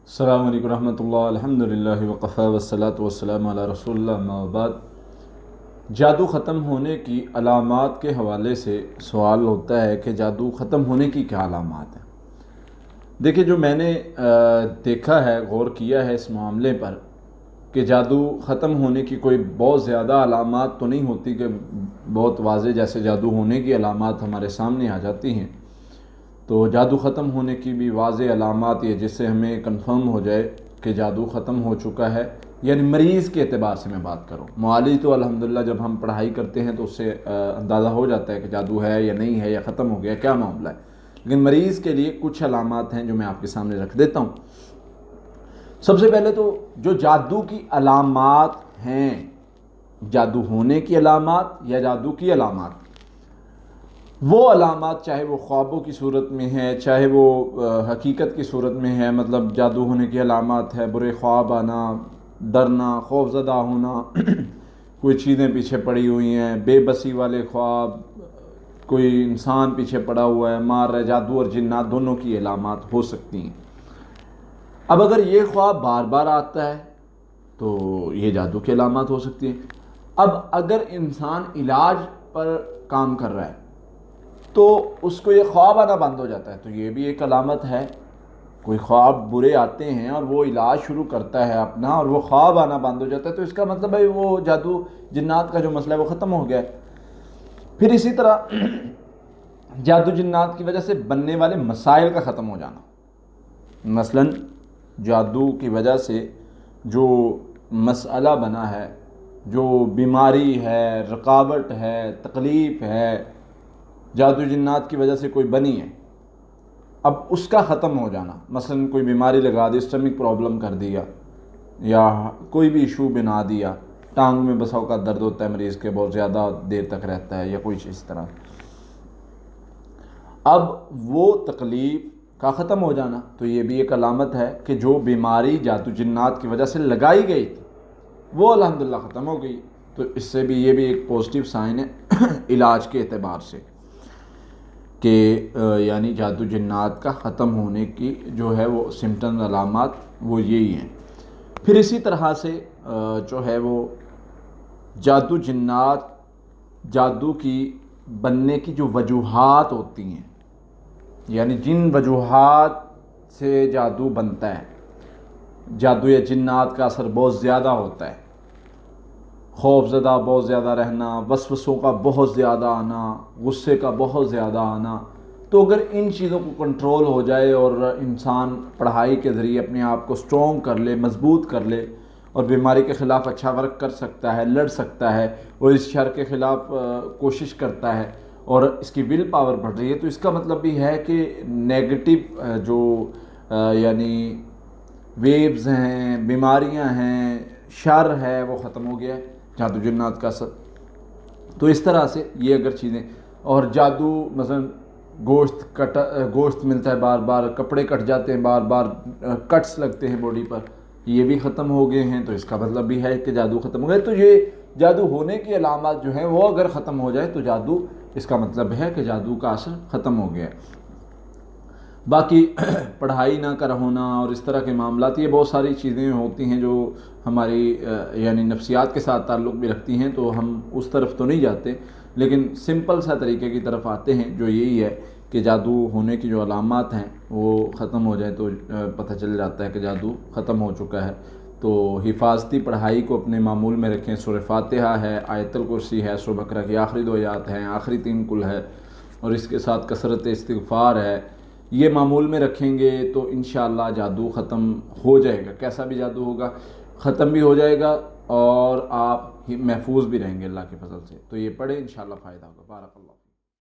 السلام علیکم ورحمۃ اللہ، الحمدللہ وقفا والصلاۃ والسلام علی رسول اللہ، اما بعد۔ جادو ختم ہونے کی علامات کے حوالے سے سوال ہوتا ہے کہ جادو ختم ہونے کی کیا علامات ہیں۔ دیکھیں، جو میں نے دیکھا ہے، غور کیا ہے اس معاملے پر کہ جادو ختم ہونے کی کوئی بہت زیادہ علامات تو نہیں ہوتی کہ بہت واضح جیسے جادو ہونے کی علامات ہمارے سامنے آ جاتی ہیں، تو جادو ختم ہونے کی بھی واضح علامات یہ جس سے ہمیں کنفرم ہو جائے کہ جادو ختم ہو چکا ہے، یعنی مریض کے اعتبار سے میں بات کروں۔ معالج تو الحمدللہ جب ہم پڑھائی کرتے ہیں تو اس سے اندازہ ہو جاتا ہے کہ جادو ہے یا نہیں ہے یا ختم ہو گیا، کیا معاملہ ہے، لیکن مریض کے لیے کچھ علامات ہیں جو میں آپ کے سامنے رکھ دیتا ہوں۔ سب سے پہلے تو جو جادو کی علامات ہیں، جادو ہونے کی علامات یا جادو کی علامات، وہ علامات چاہے وہ خوابوں کی صورت میں ہے، چاہے وہ حقیقت کی صورت میں ہے، مطلب جادو ہونے کی علامات ہے برے خواب آنا، ڈرنا، خوف زدہ ہونا، کوئی چیزیں پیچھے پڑی ہوئی ہیں، بے بسی والے خواب، کوئی انسان پیچھے پڑا ہوا ہے مار رہا ہے، جادو اور جنات دونوں کی علامات ہو سکتی ہیں۔ اب اگر یہ خواب بار بار آتا ہے تو یہ جادو کی علامات ہو سکتی ہیں۔ اب اگر انسان علاج پر کام کر رہا ہے تو اس کو یہ خواب آنا بند ہو جاتا ہے تو یہ بھی ایک علامت ہے۔ کوئی خواب برے آتے ہیں اور وہ علاج شروع کرتا ہے اپنا اور وہ خواب آنا بند ہو جاتا ہے تو اس کا مطلب ہے وہ جادو جنات کا جو مسئلہ ہے وہ ختم ہو گیا ہے۔ پھر اسی طرح جادو جنات کی وجہ سے بننے والے مسائل کا ختم ہو جانا، مثلا جادو کی وجہ سے جو مسئلہ بنا ہے، جو بیماری ہے، رکاوٹ ہے، تکلیف ہے، جادو جنات کی وجہ سے کوئی بنی ہے، اب اس کا ختم ہو جانا، مثلا کوئی بیماری لگا دی، اسٹمک پرابلم کر دیا یا کوئی بھی ایشو بنا دیا، ٹانگ میں بساؤ کا درد ہوتا ہے مریض کے، بہت زیادہ دیر تک رہتا ہے یا کوئی چیز اس طرح، اب وہ تکلیف کا ختم ہو جانا تو یہ بھی ایک علامت ہے کہ جو بیماری جادو جنات کی وجہ سے لگائی گئی تھی وہ الحمدللہ ختم ہو گئی، تو اس سے بھی یہ بھی ایک پازیٹیو سائن ہے علاج کے اعتبار سے کہ یعنی جادو جنات کا ختم ہونے کی جو ہے وہ سمٹم علامات وہ یہی ہیں۔ پھر اسی طرح سے جو ہے وہ جادو جنات، جادو کی بننے کی جو وجوہات ہوتی ہیں، یعنی جن وجوہات سے جادو بنتا ہے، جادو یا جنات کا اثر بہت زیادہ ہوتا ہے، خوف زدہ بہت زیادہ رہنا، وسوسوں کا بہت زیادہ آنا، غصے کا بہت زیادہ آنا، تو اگر ان چیزوں کو کنٹرول ہو جائے اور انسان پڑھائی کے ذریعے اپنے آپ کو سٹرونگ کر لے، مضبوط کر لے اور بیماری کے خلاف اچھا ورک کر سکتا ہے، لڑ سکتا ہے اور اس شر کے خلاف کوشش کرتا ہے اور اس کی ول پاور بڑھ رہی ہے، تو اس کا مطلب بھی ہے کہ نیگیٹو جو یعنی ویوز ہیں، بیماریاں ہیں، شر ہے، وہ ختم ہو گیا ہے جادو جنات کا اثر۔ تو اس طرح سے یہ اگر چیزیں، اور جادو مثلا گوشت ملتا ہے بار بار، کپڑے کٹ جاتے ہیں بار بار، کٹس لگتے ہیں باڈی پر، یہ بھی ختم ہو گئے ہیں، تو اس کا مطلب بھی ہے کہ جادو ختم ہو گیا۔ تو یہ جادو ہونے کی علامات جو ہیں وہ اگر ختم ہو جائے تو جادو، اس کا مطلب ہے کہ جادو کا اثر ختم ہو گیا ہے۔ باقی پڑھائی نہ کر ہونا اور اس طرح کے معاملات، یہ بہت ساری چیزیں ہوتی ہیں جو ہماری یعنی نفسیات کے ساتھ تعلق بھی رکھتی ہیں، تو ہم اس طرف تو نہیں جاتے، لیکن سمپل سا طریقے کی طرف آتے ہیں جو یہی ہے کہ جادو ہونے کی جو علامات ہیں وہ ختم ہو جائے تو پتہ چل جاتا ہے کہ جادو ختم ہو چکا ہے۔ تو حفاظتی پڑھائی کو اپنے معمول میں رکھیں، سورہ فاتحہ ہے، آیت الکرسی ہے، سورہ بقرہ کی آخری 2 آیات ہیں، آخری 3 کل ہے، اور اس کے ساتھ کثرت استغفار ہے، یہ معمول میں رکھیں گے تو انشاءاللہ جادو ختم ہو جائے گا، کیسا بھی جادو ہوگا ختم بھی ہو جائے گا اور آپ محفوظ بھی رہیں گے اللہ کے فضل سے۔ تو یہ پڑھیں، انشاءاللہ فائدہ ہوگا۔ بارک اللہ۔